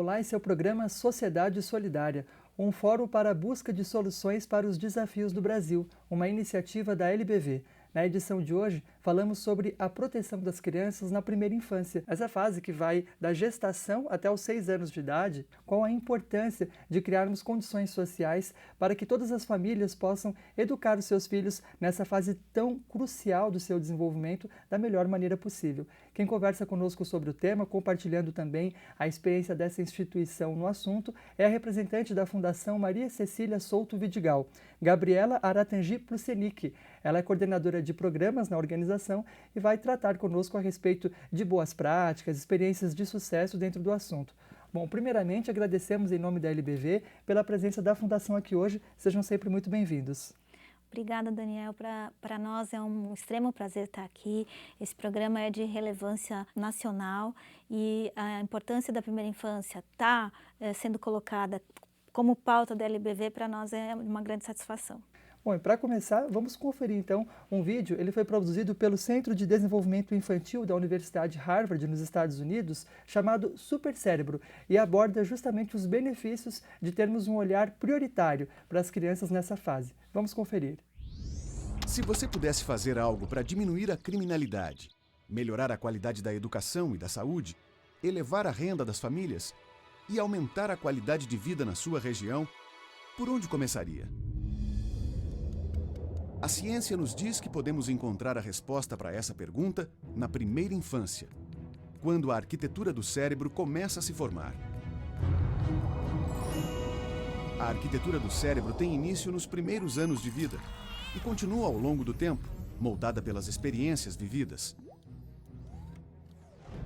Olá, esse é o programa Sociedade Solidária, um fórum para a busca de soluções para os desafios do Brasil, uma iniciativa da LBV. Na edição de hoje, falamos sobre a proteção das crianças na primeira infância, essa fase que vai da gestação até os 6 anos de idade, com a importância de criarmos condições sociais para que todas as famílias possam educar os seus filhos nessa fase tão crucial do seu desenvolvimento da melhor maneira possível. Quem conversa conosco sobre o tema, compartilhando também a experiência dessa instituição no assunto, é a representante da Fundação Maria Cecília Souto Vidigal, Gabriela Aratangi Plusenic. Ela é coordenadora de programas na organização e vai tratar conosco a respeito de boas práticas, experiências de sucesso dentro do assunto. Bom, primeiramente agradecemos em nome da LBV pela presença da Fundação aqui hoje. Sejam sempre muito bem-vindos. Obrigada, Daniel. Para nós é um extremo prazer estar aqui. Esse programa é de relevância nacional e a importância da primeira infância está sendo colocada como pauta da LBV, para nós é uma grande satisfação. Bom, e para começar, vamos conferir então um vídeo. Ele foi produzido pelo Centro de Desenvolvimento Infantil da Universidade Harvard, nos Estados Unidos, chamado Super Cérebro, e aborda justamente os benefícios de termos um olhar prioritário para as crianças nessa fase. Vamos conferir. Se você pudesse fazer algo para diminuir a criminalidade, melhorar a qualidade da educação e da saúde, elevar a renda das famílias e aumentar a qualidade de vida na sua região, por onde começaria? A ciência nos diz que podemos encontrar a resposta para essa pergunta na primeira infância, quando a arquitetura do cérebro começa a se formar. A arquitetura do cérebro tem início nos primeiros anos de vida e continua ao longo do tempo, moldada pelas experiências vividas.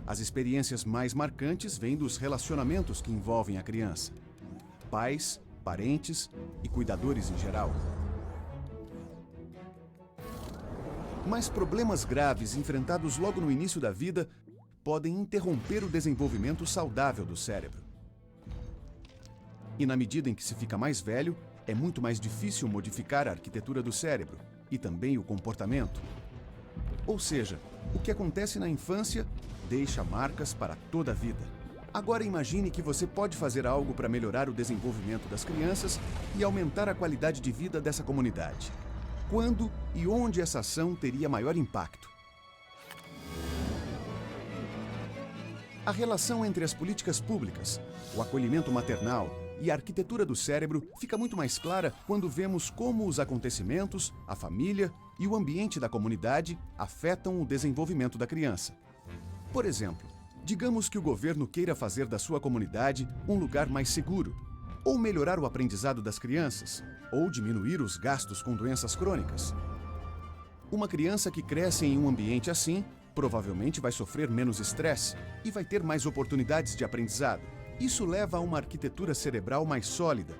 As experiências mais marcantes vêm dos relacionamentos que envolvem a criança: pais, parentes e cuidadores em geral. Mas problemas graves enfrentados logo no início da vida podem interromper o desenvolvimento saudável do cérebro. E na medida em que se fica mais velho, é muito mais difícil modificar a arquitetura do cérebro e também o comportamento. Ou seja, o que acontece na infância deixa marcas para toda a vida. Agora imagine que você pode fazer algo para melhorar o desenvolvimento das crianças e aumentar a qualidade de vida dessa comunidade. Quando e onde essa ação teria maior impacto? A relação entre as políticas públicas, o acolhimento maternal e a arquitetura do cérebro fica muito mais clara quando vemos como os acontecimentos, a família e o ambiente da comunidade afetam o desenvolvimento da criança. Por exemplo, digamos que o governo queira fazer da sua comunidade um lugar mais seguro, ou melhorar o aprendizado das crianças, ou diminuir os gastos com doenças crônicas. Uma criança que cresce em um ambiente assim, provavelmente vai sofrer menos estresse e vai ter mais oportunidades de aprendizado. Isso leva a uma arquitetura cerebral mais sólida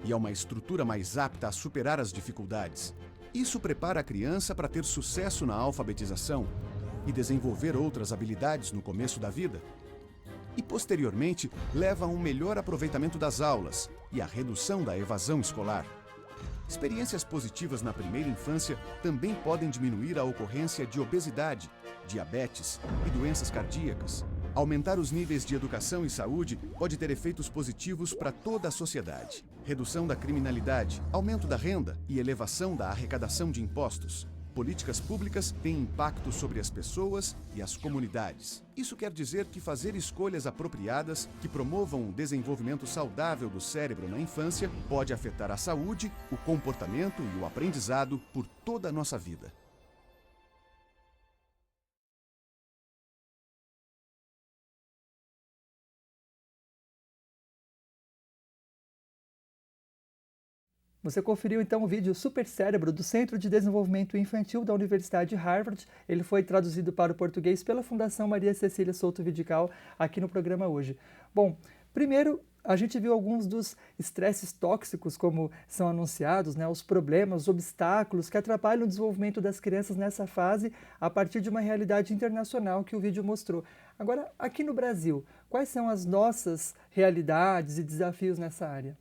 e a uma estrutura mais apta a superar as dificuldades. Isso prepara a criança para ter sucesso na alfabetização e desenvolver outras habilidades no começo da vida. E, posteriormente, leva a um melhor aproveitamento das aulas e à redução da evasão escolar. Experiências positivas na primeira infância também podem diminuir a ocorrência de obesidade, diabetes e doenças cardíacas. Aumentar os níveis de educação e saúde pode ter efeitos positivos para toda a sociedade. Redução da criminalidade, aumento da renda e elevação da arrecadação de impostos. Políticas públicas têm impacto sobre as pessoas e as comunidades. Isso quer dizer que fazer escolhas apropriadas que promovam o desenvolvimento saudável do cérebro na infância pode afetar a saúde, o comportamento e o aprendizado por toda a nossa vida. Você conferiu então o vídeo Super Cérebro do Centro de Desenvolvimento Infantil da Universidade Harvard. Ele foi traduzido para o português pela Fundação Maria Cecília Souto Vidigal aqui no programa hoje. Bom, primeiro a gente viu alguns dos estresses tóxicos, como são anunciados, os problemas, os obstáculos que atrapalham o desenvolvimento das crianças nessa fase a partir de uma realidade internacional que o vídeo mostrou. Agora, aqui no Brasil, quais são as nossas realidades e desafios nessa área?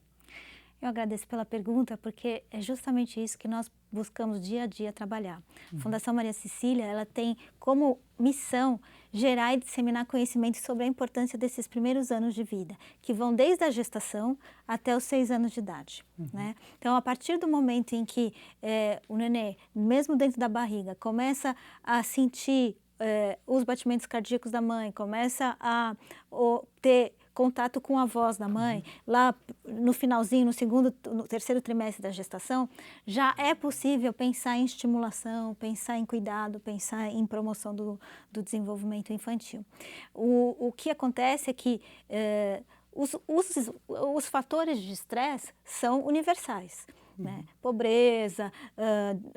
Eu agradeço pela pergunta, porque é justamente isso que nós buscamos dia a dia trabalhar. A Fundação Maria Cecília, ela tem como missão gerar e disseminar conhecimento sobre a importância desses primeiros anos de vida, que vão desde a gestação até os 6 anos de idade, né? Então, a partir do momento em que o nenê, mesmo dentro da barriga, começa a sentir os batimentos cardíacos da mãe, começa a ter contato com a voz da mãe, lá no finalzinho, no terceiro trimestre da gestação, já é possível pensar em estimulação, pensar em cuidado, pensar em promoção do desenvolvimento infantil. O que acontece é que os fatores de estresse são universais. Né? Pobreza,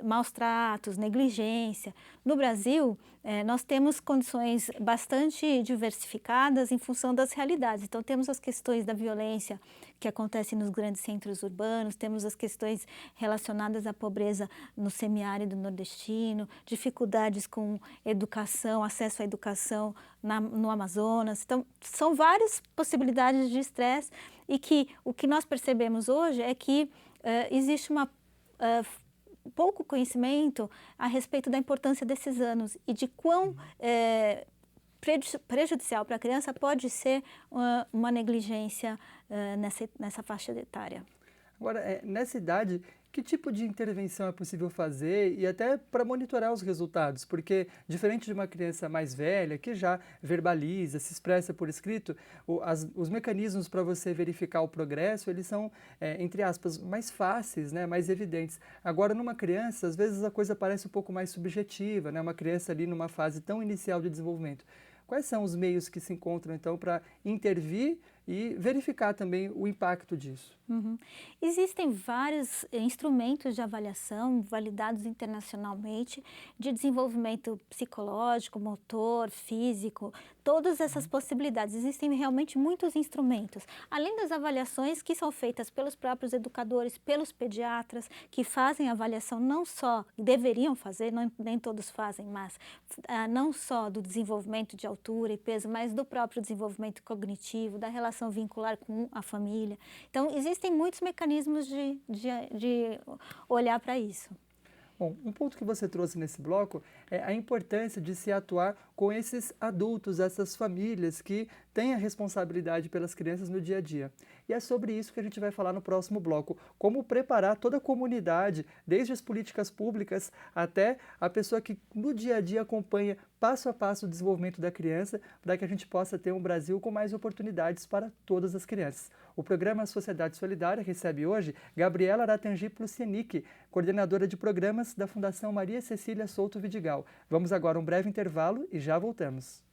maus tratos, negligência. No Brasil, nós temos condições bastante diversificadas em função das realidades. Então, temos as questões da violência que acontece nos grandes centros urbanos, temos as questões relacionadas à pobreza no semiárido nordestino, dificuldades com educação, acesso à educação no Amazonas. Então, são várias possibilidades de estresse e que o que nós percebemos hoje é que existe pouco conhecimento a respeito da importância desses anos e de quão prejudicial para a criança pode ser uma negligência nessa faixa etária. Agora, nessa idade, que tipo de intervenção é possível fazer e até para monitorar os resultados? Porque, diferente de uma criança mais velha, que já verbaliza, se expressa por escrito, os mecanismos para você verificar o progresso, eles são, entre aspas, mais fáceis, né, mais evidentes. Agora, numa criança, às vezes a coisa parece um pouco mais subjetiva, né, uma criança ali numa fase tão inicial de desenvolvimento. Quais são os meios que se encontram, então, para intervir e verificar também o impacto disso? Existem vários instrumentos de avaliação validados internacionalmente de desenvolvimento psicológico, motor, físico, todas essas possibilidades. Existem realmente muitos instrumentos, além das avaliações que são feitas pelos próprios educadores, pelos pediatras, que fazem avaliação não só, deveriam fazer, nem todos fazem, mas não só do desenvolvimento de altura e peso, mas do próprio desenvolvimento cognitivo, da relação vincular com a família. Então, existem muitos mecanismos de olhar para isso. Bom, um ponto que você trouxe nesse bloco é a importância de se atuar com esses adultos, essas famílias que têm a responsabilidade pelas crianças no dia a dia. E é sobre isso que a gente vai falar no próximo bloco, como preparar toda a comunidade, desde as políticas públicas até a pessoa que no dia a dia acompanha passo a passo o desenvolvimento da criança, para que a gente possa ter um Brasil com mais oportunidades para todas as crianças. O programa Sociedade Solidária recebe hoje Gabriela Aratangi Plucienic, coordenadora de programas da Fundação Maria Cecília Souto Vidigal. Vamos agora a um breve intervalo e já voltamos.